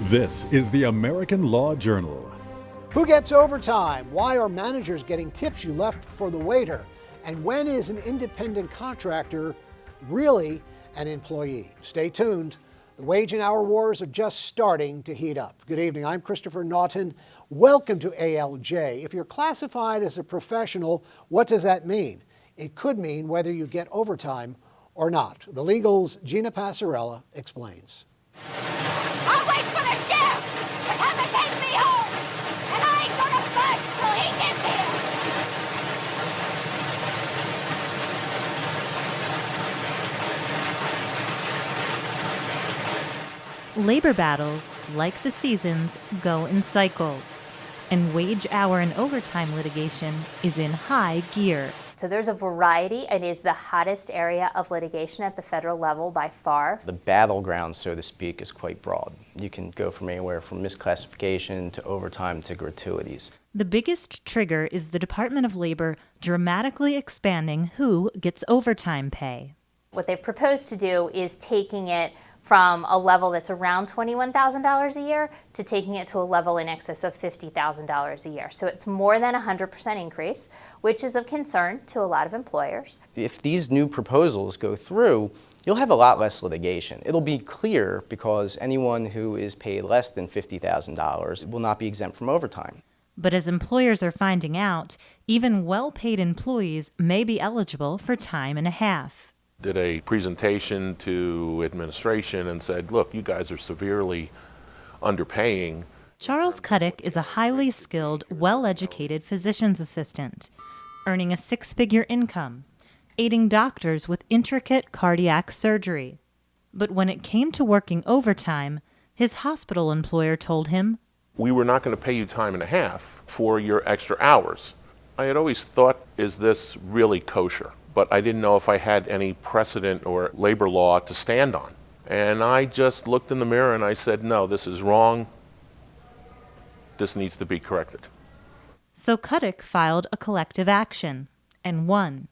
This is the American Law Journal. Who gets overtime? Why are managers getting tips you left for the waiter? And when is an independent contractor really an employee? Stay tuned. The wage and hour wars are just starting to heat up. Good evening. I'm Christopher Naughton. Welcome to ALJ. If you're classified as a professional, what does that mean? It could mean whether you get overtime or not. The Legal's Gina Passarella explains. I'll wait for the sheriff to come and take me home, and I ain't gonna budge till he gets here. Labor battles, like the seasons, go in cycles, and wage, hour, and overtime litigation is in high gear. So there's a variety. It is the hottest area of litigation at the federal level by far. The battleground, so to speak, is quite broad. You can go from anywhere from misclassification to overtime to gratuities. The biggest trigger is the Department of Labor dramatically expanding who gets overtime pay. What they've proposed to do is taking it from a level that's around $21,000 a year to taking it to a level in excess of $50,000 a year. So it's more than a 100% increase, which is of concern to a lot of employers. If these new proposals go through, you'll have a lot less litigation. It'll be clear because anyone who is paid less than $50,000 will not be exempt from overtime. But as employers are finding out, even well-paid employees may be eligible for time and a half. Did a presentation to administration and said, look, you guys are severely underpaying. Charles Cuttic is a highly skilled, well-educated physician's assistant, earning a six-figure income, aiding doctors with intricate cardiac surgery. But when it came to working overtime, his hospital employer told him, we were not going to pay you time and a half for your extra hours. I had always thought, is this really kosher? But I didn't know if I had any precedent or labor law to stand on. And I just looked in the mirror and I said, no, this is wrong. This needs to be corrected. So Cuttic filed a collective action and won.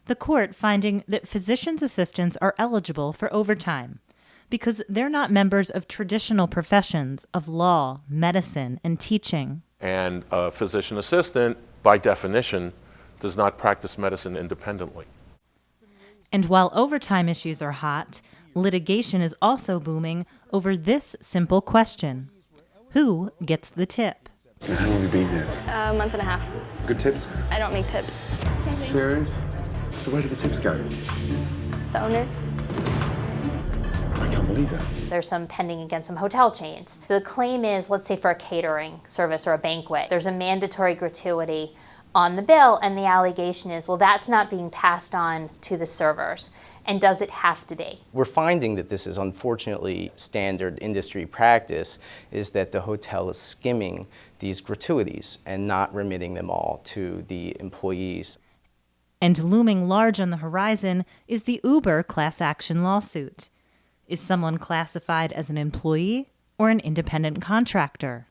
The court finding that physician's assistants are eligible for overtime because they're not members of traditional professions of law, medicine, and teaching. And a physician assistant, by definition, does not practice medicine independently. And while overtime issues are hot, litigation is also booming over this simple question. Who gets the tip? How long have you been here? A month and a half. Good tips? I don't make tips. Serious? So where do the tips go? The owner. I can't believe that. There's some pending against some hotel chains. So the claim is, let's say for a catering service or a banquet, there's a mandatory gratuity on the bill, and the allegation is, well, that's not being passed on to the servers. And does it have to be? We're finding that this is unfortunately standard industry practice, is that the hotel is skimming these gratuities and not remitting them all to the employees. And looming large on the horizon is the Uber class action lawsuit. Is someone classified as an employee or an independent contractor?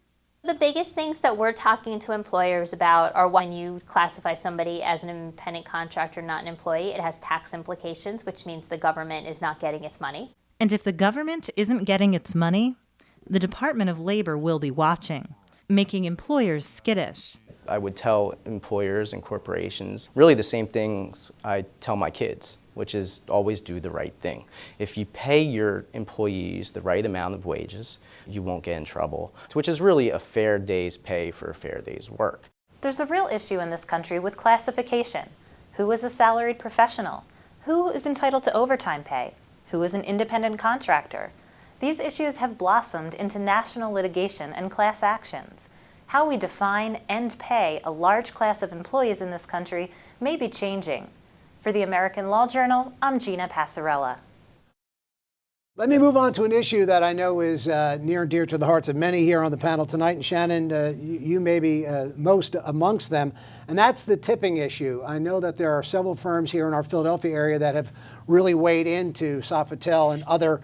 The biggest things that we're talking to employers about are when you classify somebody as an independent contractor, not an employee, it has tax implications, which means the government is not getting its money. And if the government isn't getting its money, the Department of Labor will be watching, making employers skittish. I would tell employers and corporations really the same things I tell my kids, which is always do the right thing. If you pay your employees the right amount of wages, you won't get in trouble, which is really a fair day's pay for a fair day's work. There's a real issue in this country with classification. Who is a salaried professional? Who is entitled to overtime pay? Who is an independent contractor? These issues have blossomed into national litigation and class actions. How we define and pay a large class of employees in this country may be changing. For the American Law Journal, I'm Gina Passarella. Let me move on to an issue that I know is near and dear to the hearts of many here on the panel tonight. And Shannon, you may be most amongst them, and that's the tipping issue. I know that there are several firms here in our Philadelphia area that have really weighed into Sofitel and other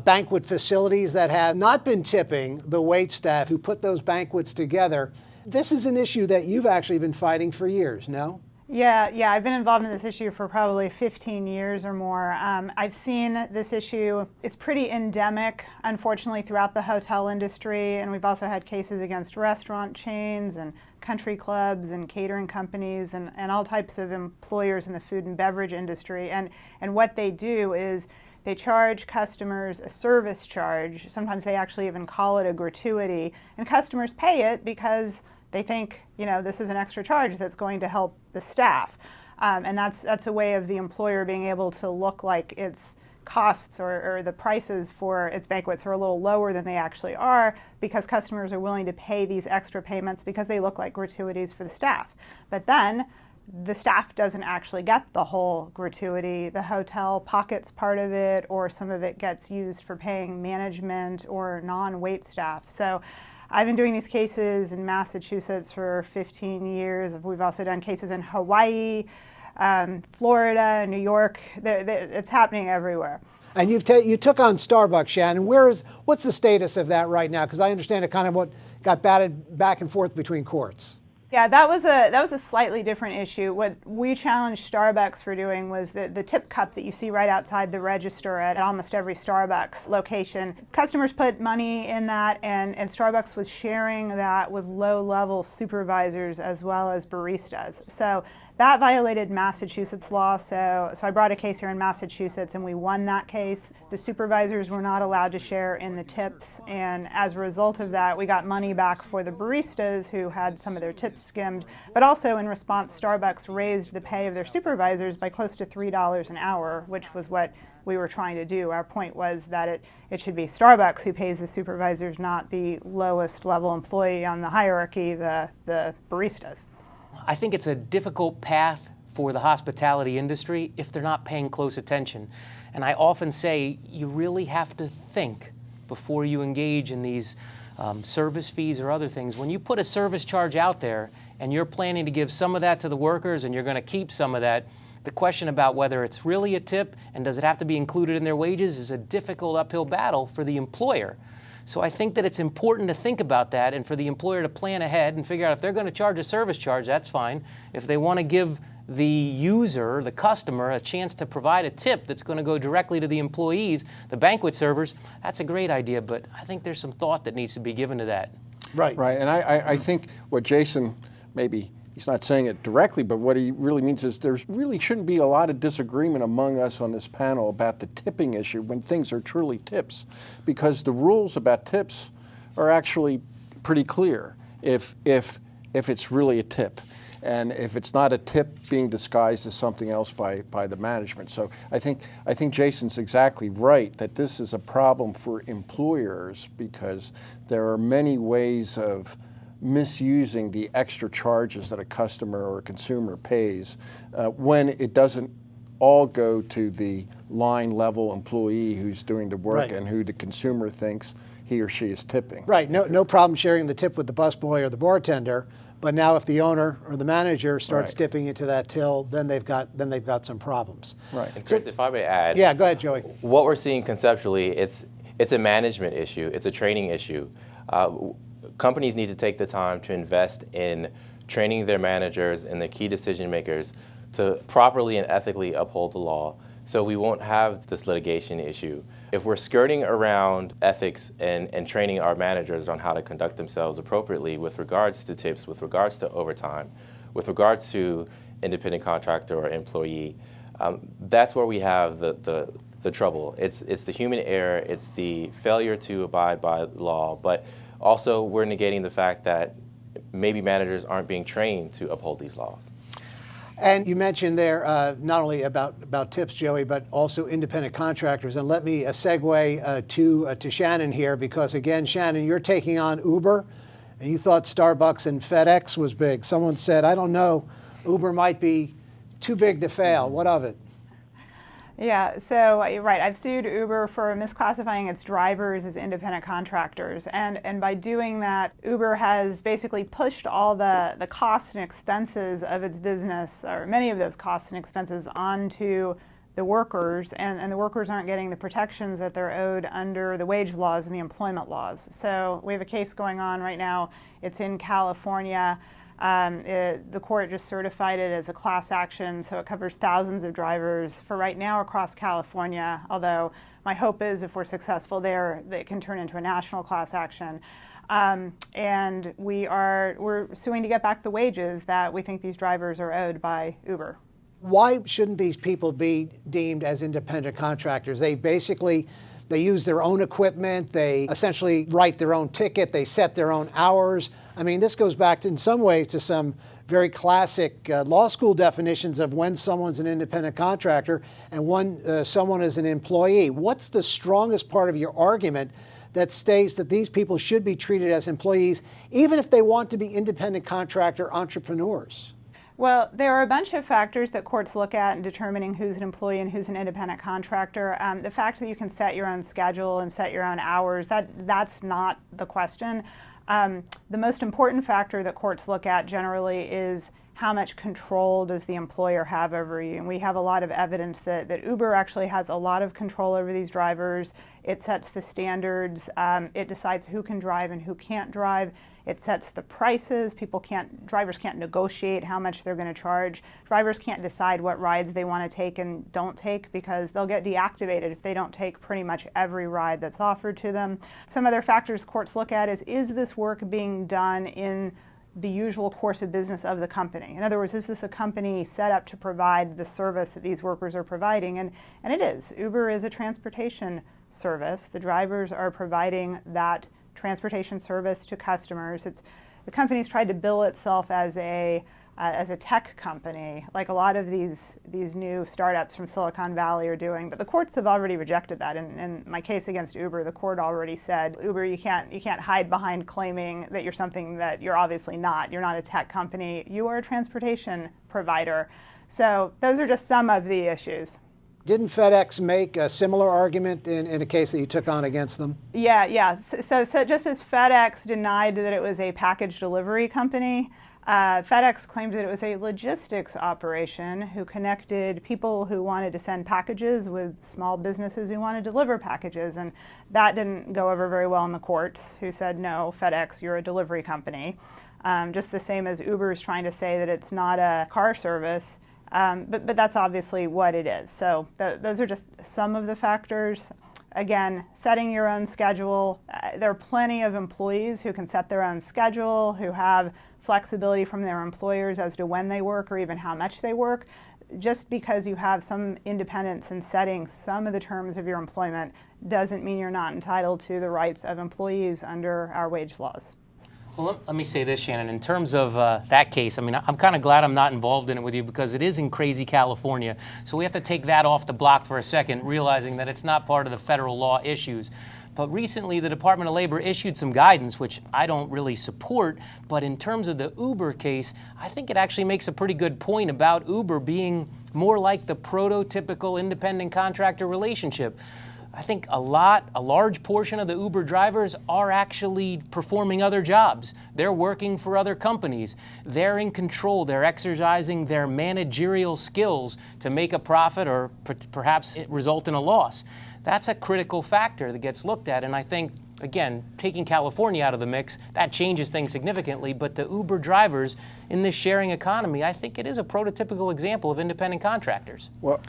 banquet facilities that have not been tipping the wait staff who put those banquets together. This is an issue that you've actually been fighting for years, no? Yeah, I've been involved in this issue for probably 15 years or more. I've seen this issue. It's pretty endemic, unfortunately, throughout the hotel industry, and we've also had cases against restaurant chains and country clubs and catering companies and all types of employers in the food and beverage industry. And what they do is they charge customers a service charge. Sometimes they actually even call it a gratuity, and customers pay it because they think, this is an extra charge that's going to help the staff. And that's a way of the employer being able to look like its costs or the prices for its banquets are a little lower than they actually are, because customers are willing to pay these extra payments because they look like gratuities for the staff. But then the staff doesn't actually get the whole gratuity. The hotel pockets part of it, or some of it gets used for paying management or non-wait staff. So I've been doing these cases in Massachusetts for 15 years. We've also done cases in Hawaii, Florida, New York. It's happening everywhere. And you took on Starbucks, Shannon. What's the status of that right now? Because I understand it kind of what got batted back and forth between courts. Yeah, that was a slightly different issue. What we challenged Starbucks for doing was the tip cup that you see right outside the register at almost every Starbucks location. Customers put money in that, and Starbucks was sharing that with low-level supervisors as well as baristas. So that violated Massachusetts law, so I brought a case here in Massachusetts and we won that case. The supervisors were not allowed to share in the tips, and as a result of that, we got money back for the baristas who had some of their tips skimmed, but also in response, Starbucks raised the pay of their supervisors by close to $3 an hour, which was what we were trying to do. Our point was that it should be Starbucks who pays the supervisors, not the lowest level employee on the hierarchy, the baristas. I think it's a difficult path for the hospitality industry if they're not paying close attention. And I often say you really have to think before you engage in these service fees or other things. When you put a service charge out there and you're planning to give some of that to the workers and you're going to keep some of that, the question about whether it's really a tip and does it have to be included in their wages is a difficult uphill battle for the employer. So I think that it's important to think about that and for the employer to plan ahead and figure out if they're going to charge a service charge, that's fine. If they want to give the user, the customer, a chance to provide a tip that's going to go directly to the employees, the banquet servers, that's a great idea, but I think there's some thought that needs to be given to that. Right, and I think what Jason, maybe he's not saying it directly, but what he really means is there really shouldn't be a lot of disagreement among us on this panel about the tipping issue when things are truly tips, because the rules about tips are actually pretty clear if it's really a tip, and if it's not a tip being disguised as something else by the management. So I think Jason's exactly right that this is a problem for employers, because there are many ways of misusing the extra charges that a customer or a consumer pays when it doesn't all go to the line level employee who's doing the work, right, and who the consumer thinks he or she is tipping. Right, no problem sharing the tip with the busboy or the bartender, but now if the owner or the manager starts dipping into that till, then they've got some problems. Right. And Chris, if I may add, yeah, go ahead, Joey. What we're seeing conceptually, it's a management issue, it's a training issue. Companies need to take the time to invest in training their managers and the key decision makers to properly and ethically uphold the law, so we won't have this litigation issue. If we're skirting around ethics and training our managers on how to conduct themselves appropriately with regards to tips, with regards to overtime, with regards to independent contractor or employee, that's where we have the trouble. It's the human error, it's the failure to abide by law, but also we're negating the fact that maybe managers aren't being trained to uphold these laws. And you mentioned there not only about tips, Joey, but also independent contractors. And let me segue to Shannon here, because again, Shannon, you're taking on Uber, and you thought Starbucks and FedEx was big. Someone said, I don't know, Uber might be too big to fail. What of it? Yeah, so right, I've sued Uber for misclassifying its drivers as independent contractors, and by doing that, Uber has basically pushed all the costs and expenses of its business, or many of those costs and expenses, onto the workers, and the workers aren't getting the protections that they're owed under the wage laws and the employment laws. So we have a case going on right now. It's in California. The court just certified it as a class action, so it covers thousands of drivers for right now across California, although my hope is if we're successful there, that it can turn into a national class action. And we're suing to get back the wages that we think these drivers are owed by Uber. Why shouldn't these people be deemed as independent contractors? They use their own equipment, they essentially write their own ticket, they set their own hours. I mean, this goes back in some ways to some very classic law school definitions of when someone's an independent contractor and when someone is an employee. What's the strongest part of your argument that states that these people should be treated as employees, even if they want to be independent contractor entrepreneurs? Well, there are a bunch of factors that courts look at in determining who's an employee and who's an independent contractor. The fact that you can set your own schedule and set your own hours, that's not the question. The most important factor that courts look at generally is how much control does the employer have over you. And we have a lot of evidence that Uber actually has a lot of control over these drivers. It sets the standards. It decides who can drive and who can't drive. It sets the prices. Drivers can't negotiate how much they're going to charge. Drivers can't decide what rides they want to take and don't take because they'll get deactivated if they don't take pretty much every ride that's offered to them. Some other factors courts look at is this work being done in the usual course of business of the company? In other words, is this a company set up to provide the service that these workers are providing? And it is. Uber is a transportation service. The drivers are providing that transportation service to customers. The company's tried to bill itself as a tech company, like a lot of these new startups from Silicon Valley are doing. But the courts have already rejected that. In my case against Uber, the court already said, Uber, you can't hide behind claiming that you're something that you're obviously not. You're not a tech company. You are a transportation provider. So those are just some of the issues. Didn't FedEx make a similar argument in a case that you took on against them? Yeah. So just as FedEx denied that it was a package delivery company, FedEx claimed that it was a logistics operation who connected people who wanted to send packages with small businesses who wanted to deliver packages. And that didn't go over very well in the courts, who said, no, FedEx, you're a delivery company. Just the same as Uber is trying to say that it's not a car service. But that's obviously what it is. So those are just some of the factors. Again, setting your own schedule. There are plenty of employees who can set their own schedule, who have flexibility from their employers as to when they work or even how much they work. Just because you have some independence in setting some of the terms of your employment doesn't mean you're not entitled to the rights of employees under our wage laws. Well, let me say this, Shannon. In terms of that case, I mean, I'm kind of glad I'm not involved in it with you because it is in crazy California. So we have to take that off the block for a second, realizing that it's not part of the federal law issues. But recently, the Department of Labor issued some guidance, which I don't really support. But in terms of the Uber case, I think it actually makes a pretty good point about Uber being more like the prototypical independent contractor relationship. I think a large portion of the Uber drivers are actually performing other jobs. They're working for other companies. They're in control. They're exercising their managerial skills to make a profit or perhaps result in a loss. That's a critical factor that gets looked at. And I think, again, taking California out of the mix, that changes things significantly. But the Uber drivers in this sharing economy, I think it is a prototypical example of independent contractors. Well,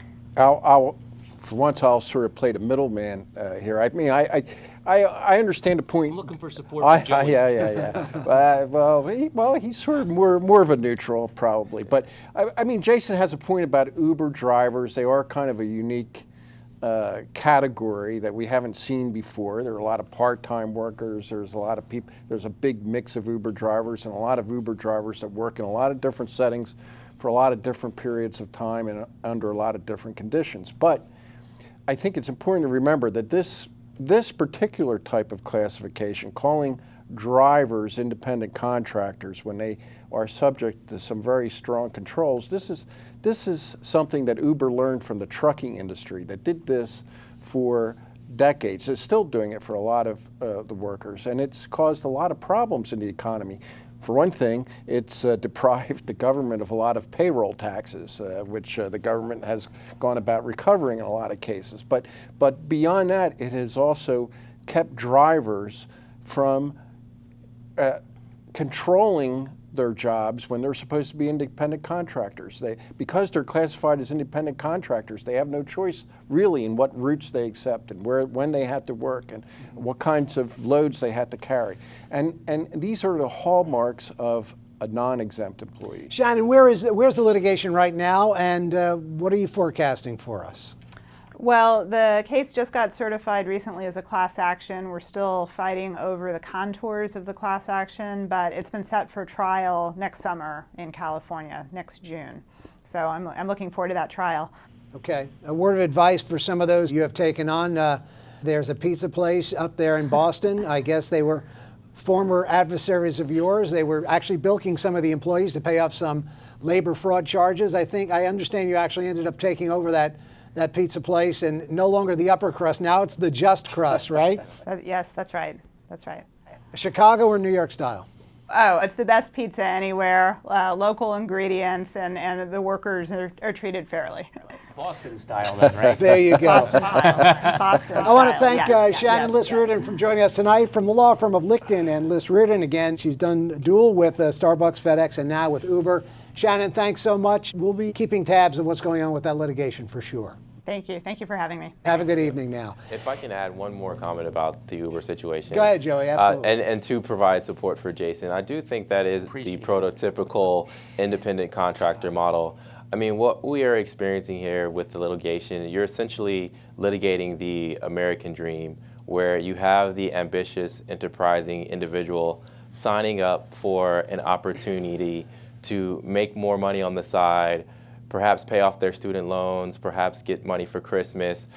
for once, I'll sort of play the middleman here. I mean, I understand the point. I'm looking for support from Joey. Yeah. Well, he's sort of more of a neutral, probably. But I mean, Jason has a point about Uber drivers. They are kind of a unique category that we haven't seen before. There are a lot of part-time workers. There's a lot of people. There's a big mix of Uber drivers and a lot of Uber drivers that work in a lot of different settings for a lot of different periods of time and under a lot of different conditions. But I think it's important to remember that this particular type of classification, calling drivers independent contractors when they are subject to some very strong controls, this is something that Uber learned from the trucking industry that did this for decades. It's still doing it for a lot of the workers, and it's caused a lot of problems in the economy. For one thing, it's deprived the government of a lot of payroll taxes, which the government has gone about recovering in a lot of cases. But beyond that, it has also kept drivers from controlling their jobs when they're supposed to be independent contractors. Because they're classified as independent contractors, they have no choice really in what routes they accept and when they have to work and what kinds of loads they have to carry. And these are the hallmarks of a non-exempt employee. Shannon, where's the litigation right now, and what are you forecasting for us? Well, the case just got certified recently as a class action. We're still fighting over the contours of the class action, but it's been set for trial next summer in California, next June. So I'm looking forward to that trial. Okay. A word of advice for some of those you have taken on. There's a pizza place up there in Boston. I guess they were former adversaries of yours. They were actually bilking some of the employees to pay off some labor fraud charges. I understand you actually ended up taking over that pizza place, and no longer the upper crust. Now it's the just crust, right? Yes, that's right. That's right. Chicago or New York style? Oh, it's the best pizza anywhere. Local ingredients, and the workers are treated fairly. Boston style then, right? There you go. Boston style. Boston I want to style. thank Yes, Shannon yes, Liss-Riordan for joining us tonight from the law firm of Lichten and Liss-Riordan. Again, she's done dual with Starbucks, FedEx, and now with Uber. Shannon, thanks so much. We'll be keeping tabs on what's going on with that litigation for sure. Thank you. Thank you for having me. Have a good evening now. If I can add one more comment about the Uber situation. Go ahead, Joey, absolutely. And to provide support for Jason, I do think that is the prototypical independent contractor model. I mean, what we are experiencing here with the litigation, you're essentially litigating the American dream, where you have the ambitious, enterprising individual signing up for an opportunity to make more money on the side, perhaps pay off their student loans, perhaps get money for Christmas.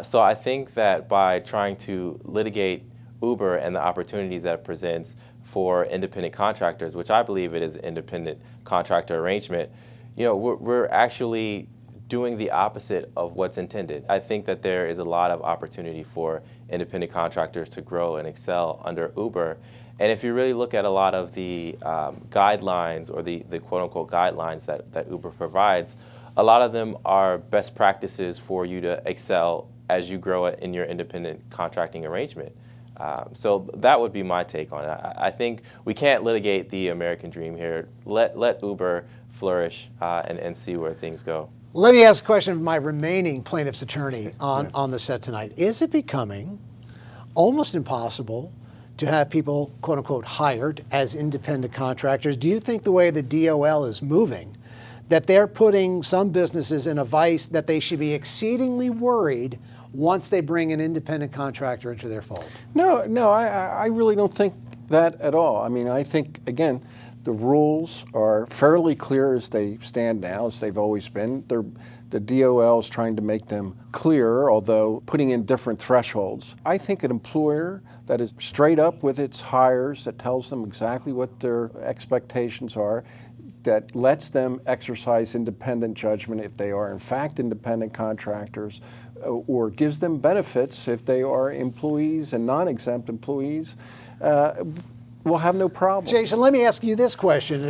So I think that by trying to litigate Uber and the opportunities that it presents for independent contractors, which I believe it is an independent contractor arrangement, you know, we're actually doing the opposite of what's intended. I think that there is a lot of opportunity for independent contractors to grow and excel under Uber. And if you really look at a lot of the guidelines or the quote-unquote guidelines that Uber provides, a lot of them are best practices for you to excel as you grow it in your independent contracting arrangement. So that would be my take on it. I think we can't litigate the American dream here. Let Uber flourish and see where things go. Let me ask a question of my remaining plaintiff's attorney on the set tonight. Is it becoming almost impossible to have people, quote unquote, hired as independent contractors? Do you think the way the DOL is moving, that they're putting some businesses in a vice that they should be exceedingly worried once they bring an independent contractor into their fold? No, I really don't think that at all. I mean, I think, again, the rules are fairly clear as they stand now, as they've always been. The DOL is trying to make them clearer, although putting in different thresholds. I think an employer that is straight up with its hires, that tells them exactly what their expectations are, that lets them exercise independent judgment if they are in fact independent contractors, or gives them benefits if they are employees and non-exempt employees, will have no problem. Jason, let me ask you this question,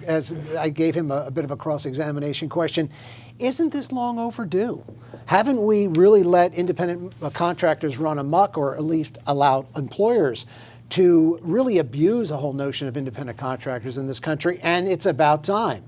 as I gave him a bit of a cross-examination question. Isn't this long overdue? Haven't we really let independent contractors run amok, or at least allowed employers to really abuse the whole notion of independent contractors in this country? And it's about time.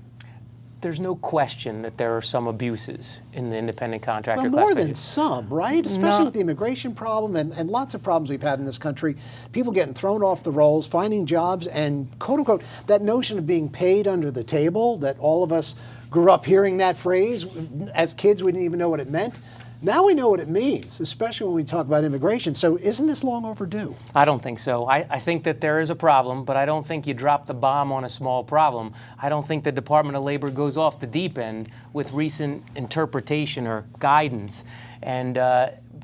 There's no question that there are some abuses in the independent contractor Well, more classification. than some, right? Especially with the immigration problem and lots of problems we've had in this country. People getting thrown off the rolls, finding jobs, and quote unquote, that notion of being paid under the table, that all of us grew up hearing that phrase. As kids, we didn't even know what it meant. Now we know what it means, especially when we talk about immigration. So isn't this long overdue? I don't think so. I think that there is a problem, but I don't think you drop the bomb on a small problem. I don't think the Department of Labor goes off the deep end with recent interpretation or guidance and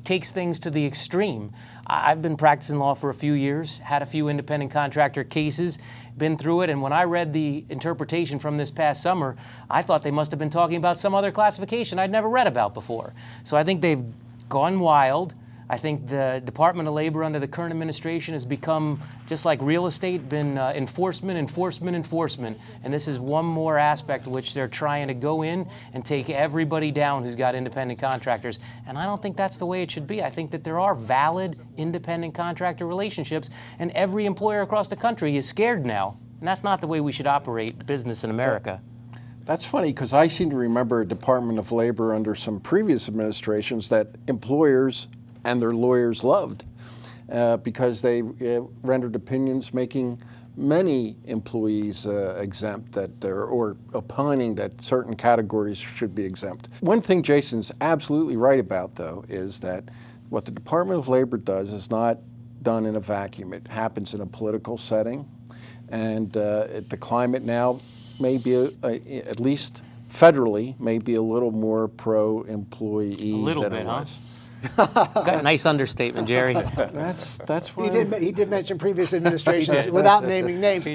takes things to the extreme. I've been practicing law for a few years, had a few independent contractor cases, been through it, and when I read the interpretation from this past summer, I thought they must have been talking about some other classification I'd never read about before. So I think they've gone wild. I think the Department of Labor under the current administration has become, just like real estate, been enforcement. And this is one more aspect which they're trying to go in and take everybody down who's got independent contractors. And I don't think that's the way it should be. I think that there are valid independent contractor relationships, and every employer across the country is scared now And that's not the way we should operate business in America. That's funny because I seem to remember a Department of Labor under some previous administrations that employers and their lawyers loved because they rendered opinions making many employees exempt or opining that certain categories should be exempt. One thing Jason's absolutely right about, though, is that what the Department of Labor does is not done in a vacuum. It happens in a political setting, and the climate now may be, at least federally, may be a little more pro-employee than it was. Got a nice understatement, Jerry. That's why He did mention previous administrations without naming names.